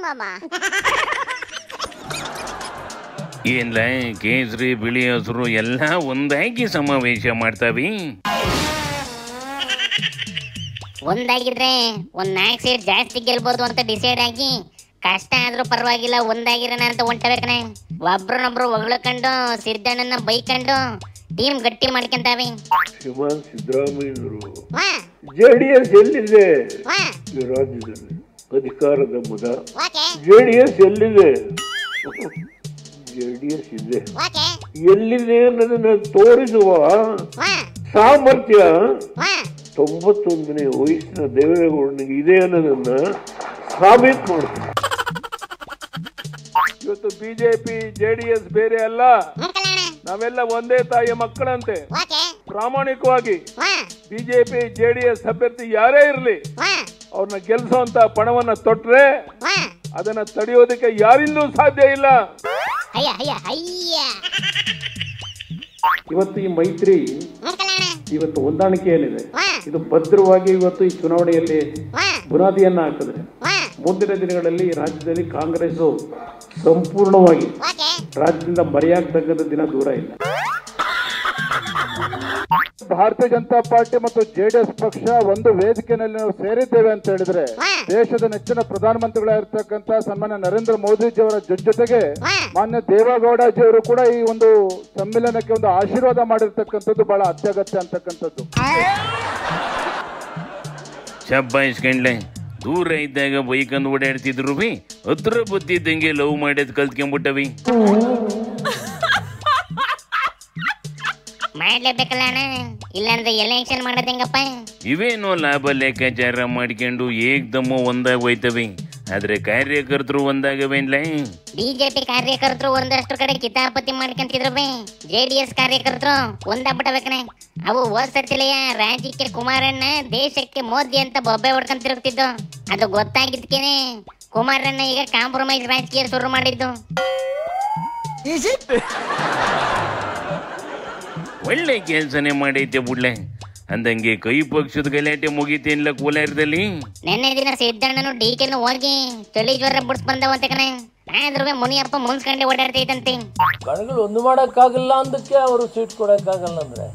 ಮಾಮ. ಏನ್ಲ ಕೇಸರಿ ಬಿಳಿ ಹಸಿರು ಎಲ್ಲ ಒಂದಾಗಿ ಸಮಾವೇಶ ಮಾಡ್ತಾವಿ. ಒಂದಾಗಿದ್ರೆ ಒಂದ್ 4 ಸೀಟ್ ಜಾಸ್ತಿ ಗೆಲ್ಬೋದು ಅಂತ ಡಿಸೈಡ್ ಆಗಿ ಕಷ್ಟ ಆದ್ರೂ ಪರವಾಗಿಲ್ಲ ಒಂದಾಗಿರೋಣ ಅಂತ ಹೊಂಟಬೇಕನೆ. ಒಬ್ರನ್ನೊಬ್ರು ಹೊಗಳಕೊಂಡು ಸಿದ್ದಣ್ಣನ ಬೈಕೊಂಡು ಟೀಮ್ ಗಟ್ಟಿ ಮಾಡ್ಕೊಂತಾವೆ. ಶ್ರೀಮಾನ್ ಸಿದ್ದರಾಮಯ್ಯನವರು ಜೆಡಿಎಸ್ ಎಲ್ಲಿದೆ ಈ ರಾಜ್ಯದಲ್ಲಿ? ಅಧಿಕಾರದ ಮುದ ಜೆಡಿಎಸ್ ಎಲ್ಲಿದೆ? ಜೆಡಿಎಸ್ ಇದೆ, ಎಲ್ಲಿದೆ ಅನ್ನೋದನ್ನ ತೋರಿಸುವ ಸಾಮರ್ಥ್ಯ 91ನೇ ವಯಸ್ಸಿನ ದೇವೇಗೌಡನಿಗೆ ಇದೆ ಅನ್ನೋದನ್ನ ಸಾಬೀತು ಮಾಡ್ತಾರೆ. ಇವತ್ತು ಬಿಜೆಪಿ ಜೆಡಿಎಸ್ ಬೇರೆ ಅಲ್ಲ, ನಾವೆಲ್ಲ ಒಂದೇ ತಾಯಿಯ ಮಕ್ಕಳಂತೆ. ಪ್ರಾಮಾಣಿಕವಾಗಿ ಬಿಜೆಪಿ ಜೆಡಿಎಸ್ ಅಭ್ಯರ್ಥಿ ಯಾರೇ ಇರಲಿ ಅವ್ರನ್ನ ಗೆಲ್ಸೋಂತ ಪಣವನ್ನ ತೊಟ್ರೆ ಅದನ್ನ ತಡೆಯೋದಕ್ಕೆ ಯಾರಿಂದೂ ಸಾಧ್ಯ ಇಲ್ಲ. ಇವತ್ತು ಈ ಮೈತ್ರಿ ಇವತ್ತು ಹೊಂದಾಣಿಕೆ ಏನಿದೆ ಇದು ಭದ್ರವಾಗಿ ಇವತ್ತು ಈ ಚುನಾವಣೆಯಲ್ಲಿ ಬುನಾದಿಯನ್ನ ಹಾಕಿದ್ರೆ ಮುಂದಿನ ದಿನಗಳಲ್ಲಿ ರಾಜ್ಯದಲ್ಲಿ ಕಾಂಗ್ರೆಸ್ ಸಂಪೂರ್ಣವಾಗಿ ರಾಜ್ಯದಿಂದ ಮರೆಯಾಗತಕ್ಕಂಥ ದಿನ ದೂರ ಇಲ್ಲ. ಭಾರತೀಯ ಜನತಾ ಪಾರ್ಟಿ ಮತ್ತು ಜೆಡಿಎಸ್ ಪಕ್ಷ ಒಂದು ವೇದಿಕೆಯಲ್ಲಿ ನಾವು ಸೇರಿದ್ದೇವೆ ಅಂತ ಹೇಳಿದ್ರೆ ದೇಶದ ನೆಚ್ಚಿನ ಪ್ರಧಾನಮಂತ್ರಿಗಳಾಗಿರ್ತಕ್ಕಂಥ ಸನ್ಮಾನ್ಯ ನರೇಂದ್ರ ಮೋದಿಜಿ ಅವರ ಜೊತೆಗೆ ಮಾನ್ಯ ದೇವೇಗೌಡಜಿ ಅವರು ಕೂಡ ಈ ಒಂದು ಸಮ್ಮಿಲನಕ್ಕೆ ಒಂದು ಆಶೀರ್ವಾದ ಮಾಡಿರ್ತಕ್ಕಂಥದ್ದು ಬಹಳ ಅತ್ಯಗತ್ಯ ಅಂತಕ್ಕಂಥದ್ದು. ಶಬ್ಬಾಯಿಸ್ಕೊಂಡ್ಲೆ ದೂರ ಇದ್ದಾಗ ಬೈಕಂದು ಓಡಾಡ್ತಿದ್ರು ಬಿ ಹತ್ರ ಬತ್ತಿದ್ದಂಗೆ ಲವ್ ಮಾಡೋದ್ ಕಲ್ತ್ಕೊಂಡ್ಬಿಟ್ಟವಿ. ಮಾಡ್ಲೇಬೇಕಲ್ಲ ಅಣ್ಣ, ಇಲ್ಲಾಂದ್ರೆ ಎಲೆಕ್ಷನ್ ಮಾಡೋದ್ ಹೆಂಗಪ್ಪ? ಇವೇನೋ ಲಾಭ ಲೆಕ್ಕಾಚಾರ ಮಾಡ್ಕೊಂಡು ಏಕ್ದಮ್ಮ ಒಂದಾಗ ಹೋಯ್ತವಿ, ಆದ್ರೆ ಕಾರ್ಯಕರ್ತರು ಒಂದಾಗವೇನ್ಲ? ಬಿಜೆಪಿ ಕಾರ್ಯಕರ್ತರು ಒಂದಷ್ಟು ಕಡೆ ಕಿತಾಪತಿ ಮಾಡ್ಕೊಂತಿದ್ರು, ಜೆಡಿಎಸ್ ಕಾರ್ಯಕರ್ತರು ಒಂದಾಗ್ಬಿಟ್ಟಬೇಕನೆ. ಅವು ಹೋದ್ಸತಿಲೆಯ ರಾಜ್ಯಕ್ಕೆ ಕುಮಾರಣ್ಣ, ದೇಶಕ್ಕೆ ಮೋದಿ ಅಂತ ಬೊಬ್ಬೆ ಹೊಡ್ಕೊಂಡ್ ತಿರುಗ್ತಿದ್ದು. ಅದು ಗೊತ್ತಾಗಿದ್ಕೇನೆ ಕುಮಾರಣ್ಣ ಈಗ ಕಾಂಪ್ರಮೈಸ್ ರಾಜಕೀಯ ಶುರು ಮಾಡಿದ್ದು. ಒಳ್ಳೆ ಕೆಲ್ಸನೇ ಮಾಡೈತೆ ಬುಡ್ಲೆ. ಅಂದಂಗೆ ಕೈ ಪಕ್ಷದ ಗಲಾಟೆ ಮುಗಿತೇನಿಲ್ಲ ಕೋಲಾರದಲ್ಲಿ. ನೆನ್ನೆ ದಿನ ಸಿದ್ದಣ್ಣನು ಡಿಕೆನು ಹೋಗಿ ಚಳಿ ಜ್ವರ ಬಿಡ್ಸ್ ಬಂದವಂತೆ ಕಣೆ. ಆದ್ರೂ ಮುನಿಯಪ್ಪ ಮುನ್ಸ್ಕೊಂಡೆ ಓಡಾಡ್ತೈತಂತೆ. ಕಣಗಳು ಒಂದು ಮಾಡಕ್ಕಾಗಲ್ಲ ಅಂದಕ್ಕೆ ಅವರು ಸೀಟ್ ಕೊಡಕ್ಕಾಗಲ್ಲ ಅಂದ್ರೆ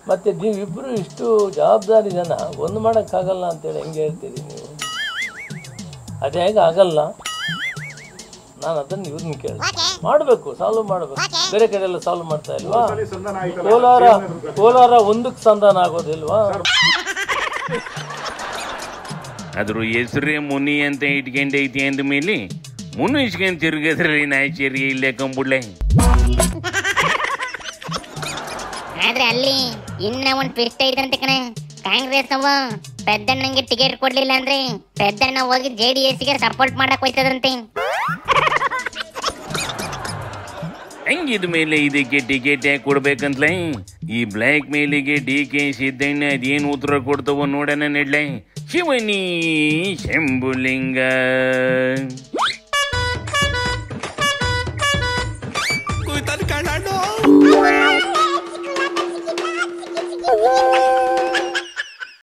ಮತ್ತೆ ನೀವಿಬ್ರು ಇಷ್ಟು ಜವಾಬ್ದಾರಿ ಜನ ಒಂದು ಮಾಡಕ್ಕಾಗಲ್ಲ ಅಂತೇಳಿ ಹೆಂಗೆ ಹೇಳ್ತೀರಿ ನೀವು? ಅದೇ ಹೇಗೆ ಆಗಲ್ಲ. ನಾನು ಅದನ್ನ ಇವ್ರನ್ನ ಕೇಳಿ ಮಾಡ್ಬೇಕು, ಸಾಲ್ವ್ ಮಾಡ್ಬೇಕು. ಬೇರೆ ಕಡೆ ಎಲ್ಲ ಸಾಲ್ವ್ ಮಾಡ್ತಾ ಇಲ್ವಾ? ಕೋಲಾರ ಒಂದಕ್ಕೆ ಸಂಧಾನ ಆಗೋದಿಲ್ವಾ? ಅದ್ರ ಹೆಸರೇ ಮುನಿ ಅಂತ ಇಟ್ಕೊಂಡೈತಿ ಅಂದ ಮೇಲೆ ಮುನು ಇಸ್ಕೊಂಡ್ ತಿರ್ಗದ್ರಲ್ಲಿ ನಾಯ್ಚೇರಿಗೆ ಇಲ್ಲೇ ಕಂಬುಡ್ಲೆ. ಆದ್ರೆ ಅಲ್ಲಿ ಇನ್ನ ಒಂದ್ ಟ್ವಿಸ್ಟ್ ಐತಂತೆ ಕಣೆ. ಕಾಂಗ್ರೆಸ್ ಅವ ಪೆದ್ದಣ್ಣಂಗೆ ಟಿಕೆಟ್ ಕೊಡ್ಲಿಲ್ಲ ಅಂದ್ರೆ ಪೆದ್ದಣ್ಣ ಹೋಗಿ JDS ಗೆ ಸಪೋರ್ಟ್ ಮಾಡಕ್ ಹೋಯ್ತದಂತೆ. ಹಂಗಿದ ಮೇಲೆ ಇದಕ್ಕೆ ಟಿಕೆಟ್ ಯಾಕೆ ಕೊಡ್ಬೇಕಂತಲೇ? ಈ ಬ್ಲ್ಯಾಕ್ ಮೇಲಿಗೆ DK ಸಿದ್ದಣ್ಣ ಅದೇನು ಉತ್ತರ ಕೊಡ್ತವೋ ನೋಡೋಣ ನೆಡ್ಲೆ. ಶಿವನಿ ಶಂಭುಲಿಂಗ.